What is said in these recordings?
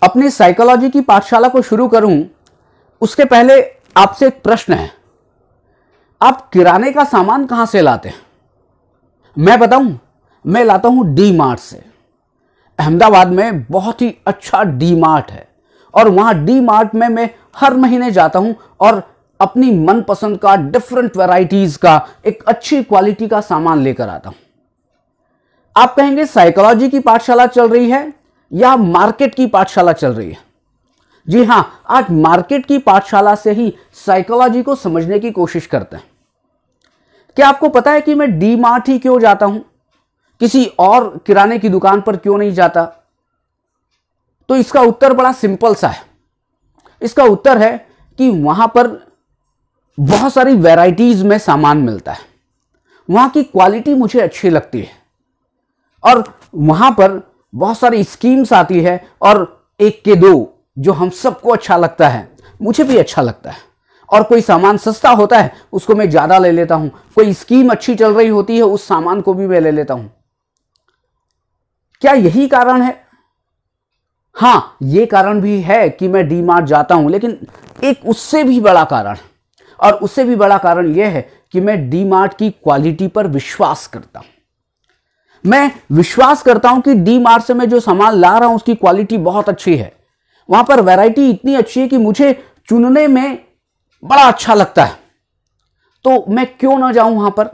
अपनी साइकोलॉजी की पाठशाला को शुरू करूं उसके पहले आपसे एक प्रश्न है, आप किराने का सामान कहां से लाते हैं? मैं बताऊं, मैं लाता हूं डी मार्ट से। अहमदाबाद में बहुत ही अच्छा डी मार्ट है और वहां डी मार्ट में मैं हर महीने जाता हूं और अपनी मनपसंद का डिफरेंट वैरायटीज का एक अच्छी क्वालिटी का सामान लेकर आता हूं। आप कहेंगे साइकोलॉजी की पाठशाला चल रही है या मार्केट की पाठशाला चल रही है? जी हां, आज मार्केट की पाठशाला से ही साइकोलॉजी को समझने की कोशिश करते हैं। क्या आपको पता है कि मैं डी मार्ट ही क्यों जाता हूं, किसी और किराने की दुकान पर क्यों नहीं जाता? तो इसका उत्तर बड़ा सिंपल सा है। इसका उत्तर है कि वहां पर बहुत सारी वैरायटीज में सामान मिलता है, वहां की क्वालिटी मुझे अच्छी लगती है और वहां पर बहुत सारी स्कीम्स आती है और एक के दो जो हम सबको अच्छा लगता है, मुझे भी अच्छा लगता है। और कोई सामान सस्ता होता है उसको मैं ज्यादा ले लेता हूं, कोई स्कीम अच्छी चल रही होती है उस सामान को भी मैं ले लेता हूं। क्या यही कारण है? हां, यह कारण भी है कि मैं डी मार्ट जाता हूं, लेकिन एक उससे भी बड़ा कारण है और उससे भी बड़ा कारण यह है कि मैं डी मार्ट की क्वालिटी पर विश्वास करता हूं। मैं विश्वास करता हूं कि डी मार्ट से मैं जो सामान ला रहा हूं उसकी क्वालिटी बहुत अच्छी है, वहां पर वैरायटी इतनी अच्छी है कि मुझे चुनने में बड़ा अच्छा लगता है। तो मैं क्यों ना जाऊं वहां पर?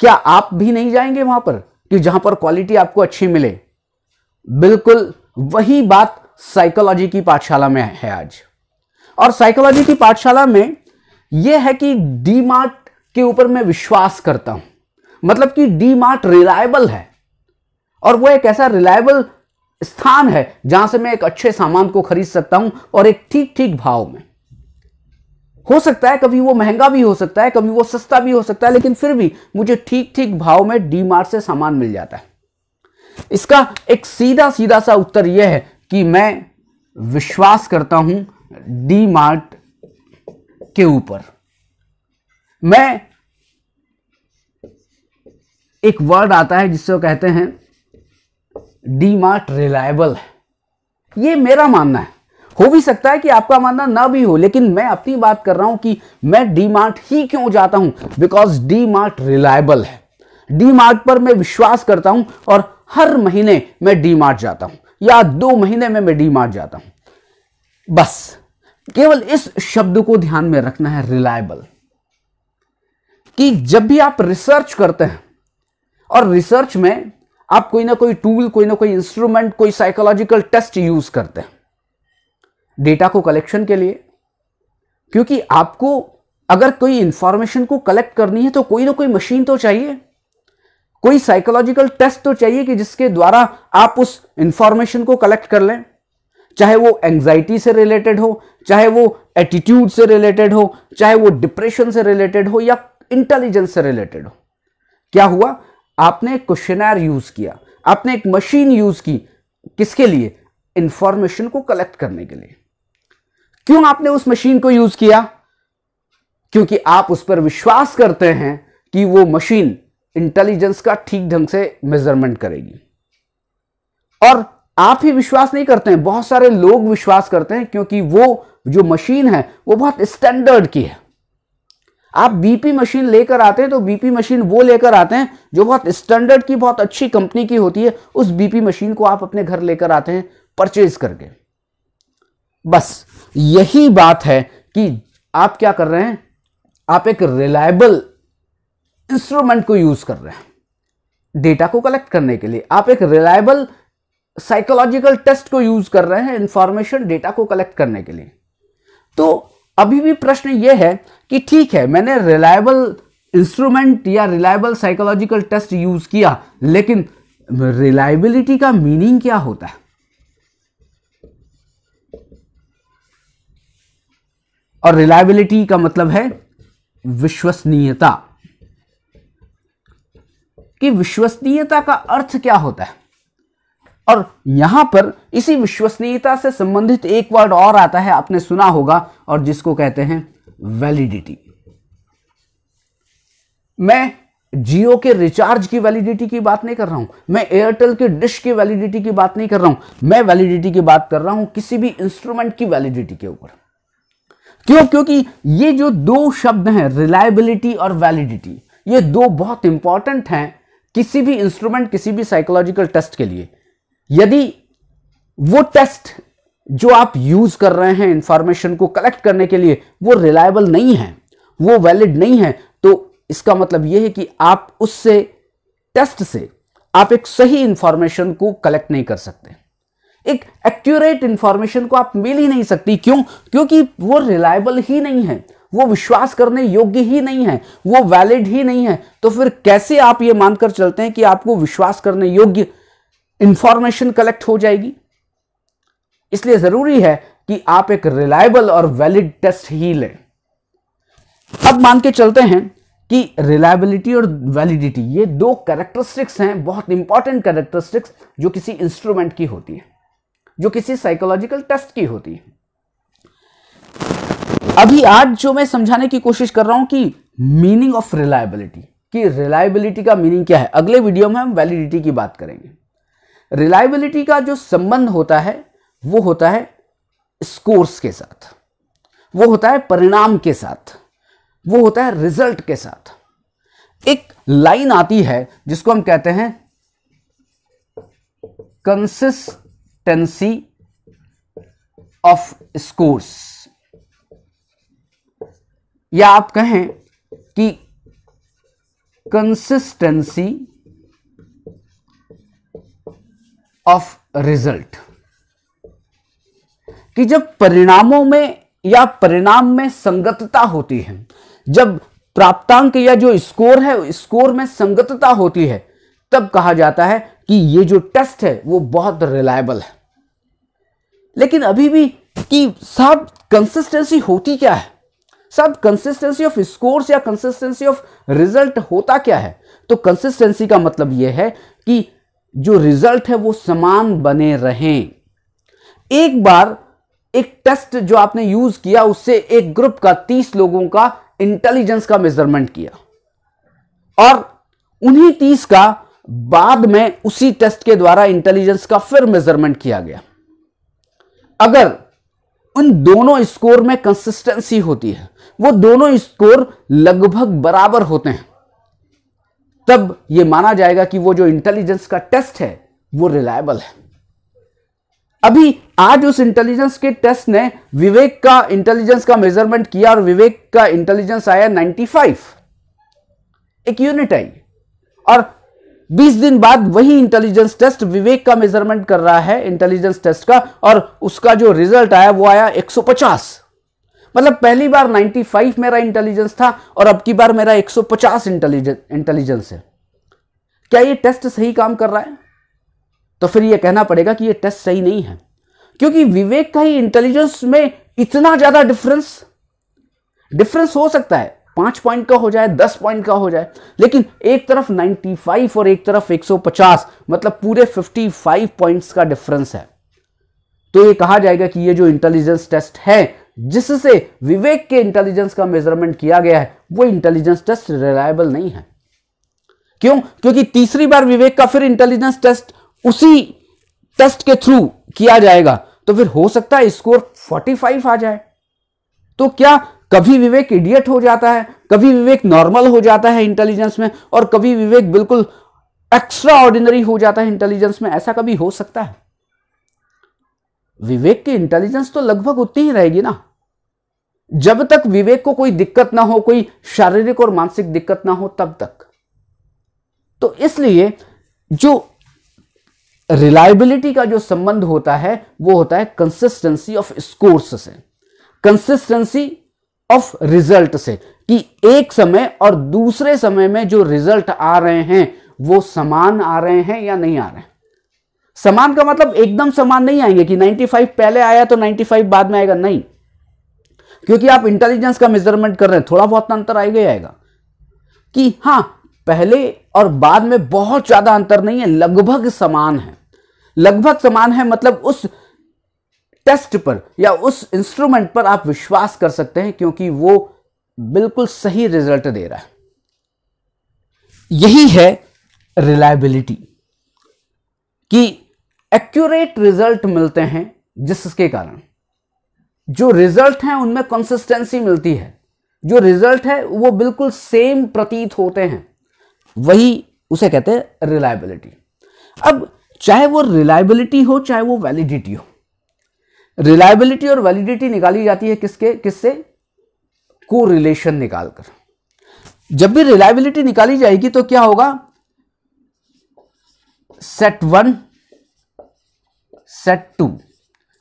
क्या आप भी नहीं जाएंगे वहां पर कि जहां पर क्वालिटी आपको अच्छी मिले? बिल्कुल वही बात साइकोलॉजी की पाठशाला में है आज। और साइकोलॉजी की पाठशाला में यह है कि डी मार्ट के ऊपर मैं विश्वास करता हूं, मतलब कि डी मार्ट रिलायबल है और वो एक ऐसा रिलायबल स्थान है जहां से मैं एक अच्छे सामान को खरीद सकता हूं और एक ठीक ठीक भाव में। हो सकता है कभी वो महंगा भी हो सकता है, कभी वो सस्ता भी हो सकता है, लेकिन फिर भी मुझे ठीक ठीक भाव में डी मार्ट से सामान मिल जाता है। इसका एक सीधा सीधा सा उत्तर यह है कि मैं विश्वास करता हूं डी मार्ट के ऊपर। मैं एक वर्ड आता है जिससे वो कहते हैं डी मार्ट रिलायबल है। यह मेरा मानना है, हो भी सकता है कि आपका मानना ना भी हो, लेकिन मैं अपनी बात कर रहा हूं कि मैं डी मार्ट ही क्यों जाता हूं, बिकॉज डी मार्ट रिलायबल है। डी मार्ट पर मैं विश्वास करता हूं और हर महीने मैं डी मार्ट जाता हूं या 2 महीने में मैं डी मार्ट जाता हूं। बस केवल इस शब्द को ध्यान में रखना है, रिलायबल, कि जब भी आप रिसर्च करते हैं और रिसर्च में आप कोई ना कोई टूल, कोई ना कोई इंस्ट्रूमेंट, कोई साइकोलॉजिकल टेस्ट यूज करते हैं डेटा को कलेक्शन के लिए, क्योंकि आपको अगर कोई इंफॉर्मेशन को कलेक्ट करनी है तो कोई ना कोई मशीन तो चाहिए, कोई साइकोलॉजिकल टेस्ट तो चाहिए कि जिसके द्वारा आप उस इंफॉर्मेशन को कलेक्ट कर लें, चाहे वो एंजाइटी से रिलेटेड हो, चाहे वो एटीट्यूड से रिलेटेड हो, चाहे वो डिप्रेशन से रिलेटेड हो या इंटेलिजेंस से रिलेटेड हो। क्या हुआ? आपने एक क्वेश्चनर यूज किया, आपने एक मशीन यूज की, किसके लिए? इंफॉर्मेशन को कलेक्ट करने के लिए। क्यों आपने उस मशीन को यूज किया? क्योंकि आप उस पर विश्वास करते हैं कि वो मशीन इंटेलिजेंस का ठीक ढंग से मेजरमेंट करेगी। और आप ही विश्वास नहीं करते हैं, बहुत सारे लोग विश्वास करते हैं, क्योंकि वो जो मशीन है वो बहुत स्टैंडर्ड की है। आप बीपी मशीन लेकर आते हैं तो बीपी मशीन वो लेकर आते हैं जो बहुत स्टैंडर्ड की, बहुत अच्छी कंपनी की होती है। उस बीपी मशीन को आप अपने घर लेकर आते हैं परचेज करके। बस यही बात है कि आप क्या कर रहे हैं, आप एक रिलायबल इंस्ट्रूमेंट को यूज कर रहे हैं डेटा को कलेक्ट करने के लिए। आप एक रिलायबल साइकोलॉजिकल टेस्ट को यूज कर रहे हैं इंफॉर्मेशन, डेटा को कलेक्ट करने के लिए। तो अभी भी प्रश्न यह है कि ठीक है, मैंने रिलायबल इंस्ट्रूमेंट या रिलायबल साइकोलॉजिकल टेस्ट यूज किया, लेकिन रिलायबिलिटी का मीनिंग क्या होता है? और रिलायबिलिटी का मतलब है विश्वसनीयता। कि विश्वसनीयता का अर्थ क्या होता है? और यहां पर इसी विश्वसनीयता से संबंधित एक वर्ड और आता है, आपने सुना होगा, और जिसको कहते हैं वैलिडिटी। मैं जियो के रिचार्ज की वैलिडिटी की बात नहीं कर रहा हूं, मैं एयरटेल के डिश की वैलिडिटी की बात नहीं कर रहा हूं, मैं वैलिडिटी की बात कर रहा हूं किसी भी इंस्ट्रूमेंट की वैलिडिटी के ऊपर। क्यों? क्योंकि ये जो दो शब्द हैं, रिलायबिलिटी और वैलिडिटी, ये दो बहुत इंपॉर्टेंट हैं किसी भी इंस्ट्रूमेंट, किसी भी साइकोलॉजिकल टेस्ट के लिए। यदि वो टेस्ट जो आप यूज कर रहे हैं इंफॉर्मेशन को कलेक्ट करने के लिए, वो रिलायबल नहीं है, वो वैलिड नहीं है, तो इसका मतलब यह है कि आप उससे, टेस्ट से आप एक सही इंफॉर्मेशन को कलेक्ट नहीं कर सकते, एक एक्यूरेट इंफॉर्मेशन को आप मिल ही नहीं सकती। क्यों? क्योंकि वो रिलायबल ही नहीं है, वो विश्वास करने योग्य ही नहीं है, वो वैलिड ही नहीं है। तो फिर कैसे आप ये मानकर चलते हैं कि आपको विश्वास करने योग्य इंफॉर्मेशन कलेक्ट हो जाएगी? इसलिए जरूरी है कि आप एक रिलायबल और वैलिड टेस्ट ही लें। अब मान के चलते हैं कि रिलायबिलिटी और वैलिडिटी ये दो कैरेक्टरिस्टिक्स हैं, बहुत इंपॉर्टेंट कैरेक्टरिस्टिक्स, जो किसी इंस्ट्रूमेंट की होती है, जो किसी साइकोलॉजिकल टेस्ट की होती है। अभी आज जो मैं समझाने की कोशिश कर रहा हूं कि मीनिंग ऑफ रिलायबिलिटी, कि रिलायबिलिटी का मीनिंग क्या है, अगले वीडियो में हम वैलिडिटी की बात करेंगे। रिलायबिलिटी का जो संबंध होता है वो होता है स्कोर्स के साथ, वो होता है परिणाम के साथ, वो होता है रिजल्ट के साथ। एक लाइन आती है जिसको हम कहते हैं कंसिस्टेंसी ऑफ स्कोर्स, या आप कहें कि कंसिस्टेंसी ऑफ रिजल्ट, कि जब परिणामों में या परिणाम में संगतता होती है, जब प्राप्तांक या जो स्कोर है, स्कोर में संगतता होती है, तब कहा जाता है कि ये जो टेस्ट है वो बहुत रिलायबल है। लेकिन अभी भी कि साहब कंसिस्टेंसी होती क्या है, साहब कंसिस्टेंसी ऑफ स्कोर्स या कंसिस्टेंसी ऑफ रिजल्ट होता क्या है? तो कंसिस्टेंसी का मतलब यह है कि जो रिजल्ट है वो समान बने रहें। एक बार एक टेस्ट जो आपने यूज किया, उससे एक ग्रुप का 30 लोगों का इंटेलिजेंस का मेजरमेंट किया, और उन्हीं 30 का बाद में उसी टेस्ट के द्वारा इंटेलिजेंस का फिर मेजरमेंट किया गया। अगर उन दोनों स्कोर में कंसिस्टेंसी होती है, वो दोनों स्कोर लगभग बराबर होते हैं, तब यह माना जाएगा कि वो जो इंटेलिजेंस का टेस्ट है वो रिलायबल है। अभी आज उस इंटेलिजेंस के टेस्ट ने विवेक का इंटेलिजेंस का मेजरमेंट किया और विवेक का इंटेलिजेंस आया 95, एक यूनिट आई, और 20 दिन बाद वही इंटेलिजेंस टेस्ट विवेक का मेजरमेंट कर रहा है इंटेलिजेंस टेस्ट का, और उसका जो रिजल्ट आया वो आया 150। मतलब पहली बार 95 मेरा इंटेलिजेंस था और अब की बार मेरा 150 इंटेलिजेंस है। क्या ये टेस्ट सही काम कर रहा है? तो फिर यह कहना पड़ेगा कि यह टेस्ट सही नहीं है, क्योंकि विवेक का ही इंटेलिजेंस में इतना ज्यादा डिफरेंस हो सकता है, 5 पॉइंट का हो जाए, 10 पॉइंट का हो जाए, लेकिन एक तरफ 95 और एक तरफ 150, मतलब पूरे 55 पॉइंट्स का डिफरेंस है। तो यह कहा जाएगा कि यह जो इंटेलिजेंस टेस्ट है जिससे विवेक के इंटेलिजेंस का मेजरमेंट किया गया है, वो इंटेलिजेंस टेस्ट रिलायबल नहीं है। क्यों? क्योंकि तीसरी बार विवेक का फिर इंटेलिजेंस टेस्ट उसी टेस्ट के थ्रू किया जाएगा, तो फिर हो सकता है स्कोर 45 आ जाए। तो क्या कभी विवेक इडियट हो जाता है, कभी विवेक नॉर्मल हो जाता है इंटेलिजेंस में, और कभी विवेक बिल्कुल एक्स्ट्रा ऑर्डिनरी हो जाता है इंटेलिजेंस में? ऐसा कभी हो सकता है? विवेक की इंटेलिजेंस तो लगभग उतनी ही रहेगी ना, जब तक विवेक को कोई दिक्कत ना हो, कोई शारीरिक और मानसिक दिक्कत ना हो, तब तक। तो इसलिए जो रिलायबिलिटी का जो संबंध होता है वो होता है कंसिस्टेंसी ऑफ स्कोर्स से, कंसिस्टेंसी ऑफ रिजल्ट से, कि एक समय और दूसरे समय में जो रिजल्ट आ रहे हैं वो समान आ रहे हैं या नहीं आ रहे हैं। समान का मतलब एकदम समान नहीं आएंगे कि 95 पहले आया तो 95 बाद में आएगा, नहीं, क्योंकि आप इंटेलिजेंस का मेजरमेंट कर रहे हैं, थोड़ा बहुत अंतर आएगा ही आएगा। कि हां, पहले और बाद में बहुत ज्यादा अंतर नहीं है, लगभग समान है। लगभग समान है मतलब उस टेस्ट पर या उस इंस्ट्रूमेंट पर आप विश्वास कर सकते हैं, क्योंकि वो बिल्कुल सही रिजल्ट दे रहा है। यही है रिलायबिलिटी, कि एक्यूरेट रिजल्ट मिलते हैं, जिसके कारण जो रिजल्ट हैं उनमें कंसिस्टेंसी मिलती है, जो रिजल्ट है वो बिल्कुल सेम प्रतीत होते हैं, वही उसे कहते हैं रिलायबिलिटी। अब चाहे वो रिलायबिलिटी हो चाहे वो वैलिडिटी हो, रिलायबिलिटी और वैलिडिटी निकाली जाती है किससे? कोरिलेशन निकालकर। जब भी रिलायबिलिटी निकाली जाएगी तो क्या होगा? Set 1 set 2।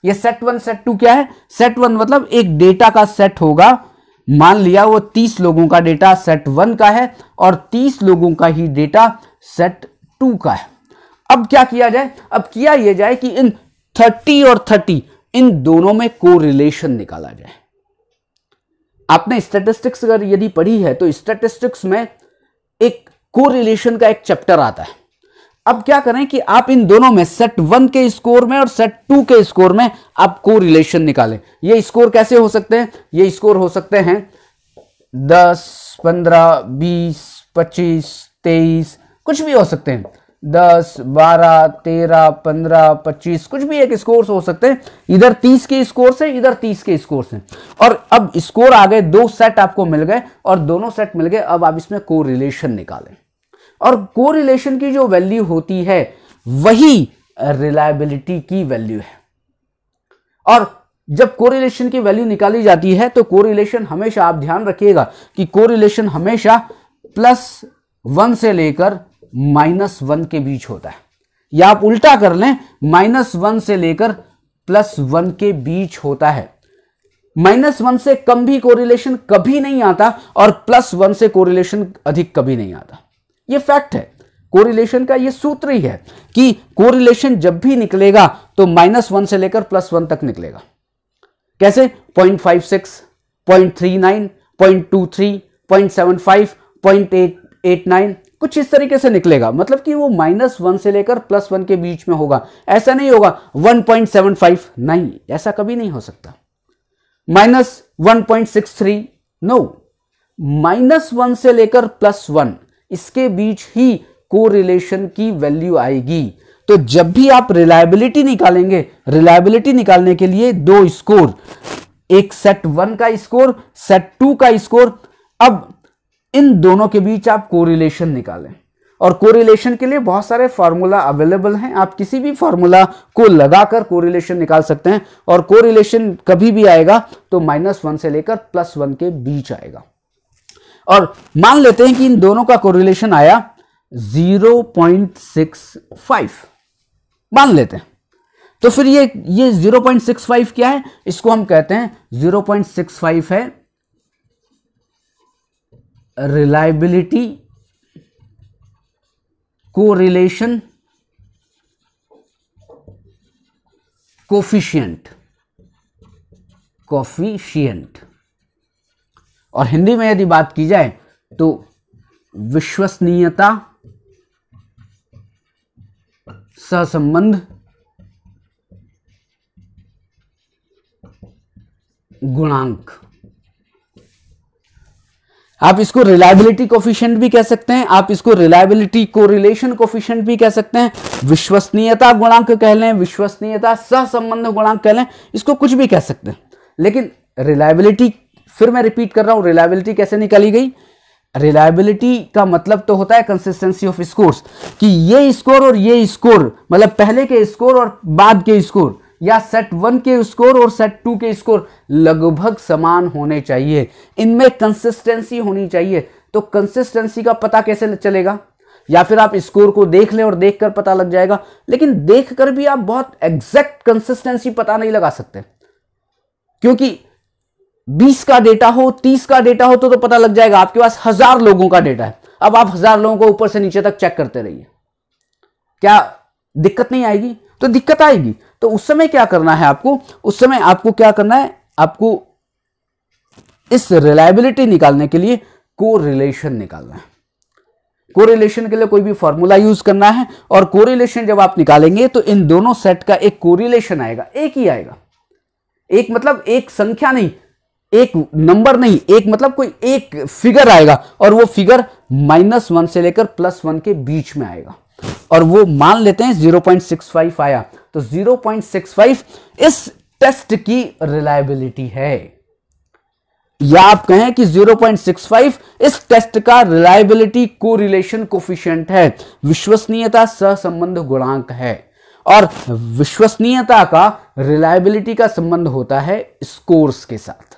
ये सेट 1 सेट 2 क्या है? सेट 1 मतलब एक डेटा का सेट होगा, मान लिया वो 30 लोगों का डेटा सेट 1 का है और 30 लोगों का ही डेटा सेट 2 का है। अब क्या किया जाए? अब किया यह जाए कि इन 30 और 30 इन दोनों में कोरिलेशन निकाला जाए। आपने स्टैटिस्टिक्स अगर यदि पढ़ी है तो स्टैटिस्टिक्स में एक कोरिलेशन का एक चैप्टर आता है। अब क्या करें कि आप इन दोनों में सेट 1 के स्कोर में और सेट 2 के स्कोर में आप कोरिलेशन निकालें। ये स्कोर कैसे हो सकते हैं? ये स्कोर हो सकते हैं 10, 15, 20, 25, 23, कुछ भी हो सकते हैं। 10, 12, 13, 15, 25, कुछ भी एक स्कोर हो सकते हैं। इधर 30 के स्कोर से, इधर 30 के स्कोर से। और अब स्कोर आ गए, 2 सेट आपको मिल गए और दोनों सेट मिल गए। अब आप इसमें कोरिलेशन निकालें और कोरिलेशन की जो वैल्यू होती है वही रिलायबिलिटी की वैल्यू है। और जब कोरिलेशन की वैल्यू निकाली जाती है तो कोरिलेशन हमेशा, आप ध्यान रखिएगा कि कोरिलेशन हमेशा +1 से लेकर -1 के बीच होता है, या आप उल्टा कर लें, -1 से लेकर +1 के बीच होता है। -1 से कम भी कोरिलेशन कभी नहीं आता और +1 से कोरिलेशन अधिक कभी नहीं आता। ये फैक्ट है, कोरिलेशन का ये सूत्र ही है कि कोरिलेशन जब भी निकलेगा तो -1 से लेकर +1 तक निकलेगा। कैसे? 0.56, 0.39, 0.23, 0.75, 0.89, कुछ इस तरीके से निकलेगा। मतलब कि वो -1 से लेकर +1 के बीच में होगा। ऐसा नहीं होगा 1.75, नहीं, ऐसा कभी नहीं हो सकता। -1.63, नो, -1 से लेकर +1 इसके बीच ही कोरिलेशन की वैल्यू आएगी। तो जब भी आप रिलायबिलिटी निकालेंगे, रिलायबिलिटी निकालने के लिए 2 स्कोर, एक सेट 1 का स्कोर, सेट 2 का स्कोर, अब इन दोनों के बीच आप कोरिलेशन निकालें। और कोरिलेशन के लिए बहुत सारे फार्मूला अवेलेबल हैं, आप किसी भी फार्मूला को लगाकर कोरिलेशन निकाल सकते हैं। और कोरिलेशन कभी भी आएगा तो -1 से लेकर +1 के बीच आएगा। और मान लेते हैं कि इन दोनों का कोरिलेशन आया 0.65, मान लेते हैं। तो फिर ये 0.65 क्या है? इसको हम कहते हैं 0.65 है रिलायबिलिटी कोरिलेशन कोफिशिएंट। और हिंदी में यदि बात की जाए तो विश्वसनीयता सहसंबंध गुणांक। आप इसको रिलायबिलिटी कोफिशिएंट भी कह सकते हैं, आप इसको रिलायबिलिटी कोरिलेशन कोफिशिएंट भी कह सकते हैं, विश्वसनीयता गुणांक कह लें, विश्वसनीयता सहसंबंध गुणांक कह लें, इसको कुछ भी कह सकते हैं। लेकिन रिलायबिलिटी, फिर मैं रिपीट कर रहा हूं, रिलायबिलिटी कैसे निकाली गई? रिलायबिलिटी का मतलब तो होता है कंसिस्टेंसी ऑफ स्कोर्स, कि ये स्कोर और ये स्कोर, मतलब पहले के स्कोर और बाद के स्कोर, या सेट 1 के स्कोर और सेट 2 के स्कोर लगभग समान होने चाहिए, इनमें कंसिस्टेंसी होनी चाहिए। तो कंसिस्टेंसी का पता कैसे चलेगा? या फिर आप स्कोर को देख लें और देखकर पता लग जाएगा, लेकिन देखकर भी आप बहुत एग्जैक्ट कंसिस्टेंसी पता नहीं लगा सकते, क्योंकि 20 का डेटा हो, 30 का डेटा हो तो पता लग जाएगा। आपके पास 1000 लोगों का डेटा है, अब आप 1000 लोगों को ऊपर से नीचे तक चेक करते रहिए, क्या दिक्कत नहीं आएगी? तो दिक्कत आएगी। तो उस समय क्या करना है आपको? उस समय आपको क्या करना है? आपको इस रिलायबिलिटी निकालने के लिए कोरिलेशन निकालना है। कोरिलेशन के लिए कोई भी फॉर्मूला यूज करना है, और कोरिलेशन जब आप निकालेंगे तो इन दोनों सेट का एक कोरिलेशन आएगा, एक ही आएगा। एक मतलब एक संख्या नहीं, एक नंबर नहीं, एक मतलब कोई एक फिगर आएगा और वो फिगर -1 से लेकर +1 के बीच में आएगा, और वो मान लेते हैं 0.65 आया, तो 0.65 इस टेस्ट की रिलायबिलिटी है, या आप कहें कि 0.65 इस टेस्ट का रिलायबिलिटी कोरिलेशन कोफिशिएंट है, विश्वसनीयता सहसंबंध गुणांक है। और विश्वसनीयता का रिलायबिलिटी का संबंध होता है स्कोर्स के साथ,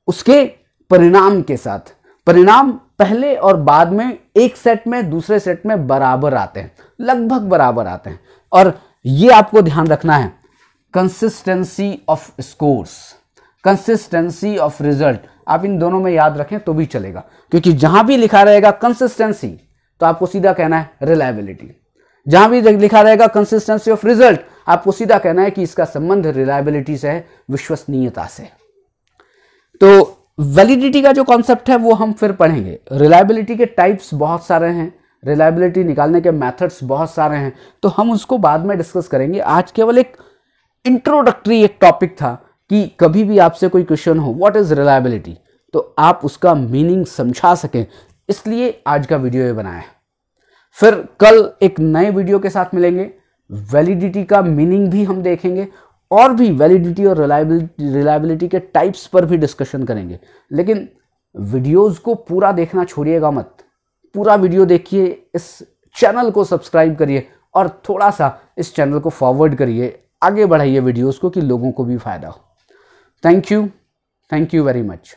उसके परिणाम के साथ। परिणाम पहले और बाद में एक सेट में दूसरे सेट में बराबर आते हैं, लगभग बराबर आते हैं, और ये आपको ध्यान रखना है, consistency of scores, consistency of result, आप इन दोनों में याद रखें तो भी चलेगा, क्योंकि जहां भी लिखा रहेगा कंसिस्टेंसी तो आपको सीधा कहना है रिलायबिलिटी, जहां भी लिखा रहेगा कंसिस्टेंसी ऑफ रिजल्ट आपको सीधा कहना है कि इसका संबंध रिलायबिलिटी से है, विश्वसनीयता से। तो वैलिडिटी का जो कॉन्सेप्ट है वो हम फिर पढ़ेंगे। रिलायबिलिटी के टाइप्स बहुत सारे हैं, रिलायबिलिटी निकालने के मेथड्स बहुत सारे हैं, तो हम उसको बाद में डिस्कस करेंगे। आज केवल एक इंट्रोडक्टरी एक टॉपिक था कि कभी भी आपसे कोई क्वेश्चन हो व्हाट इज रिलायबिलिटी, तो आप उसका मीनिंग समझा सकें, इसलिए आज का वीडियो ये बनाया है। फिर कल एक नए वीडियो के साथ मिलेंगे, वैलिडिटी का मीनिंग भी हम देखेंगे और भी वैलिडिटी और रिलायबिलिटी के टाइप्स पर भी डिस्कशन करेंगे। लेकिन वीडियोस को पूरा देखना छोड़िएगा मत, पूरा वीडियो देखिए, इस चैनल को सब्सक्राइब करिए और थोड़ा सा इस चैनल को फॉरवर्ड करिए, आगे बढ़ाइए वीडियोस को कि लोगों को भी फायदा हो। Thank you very much.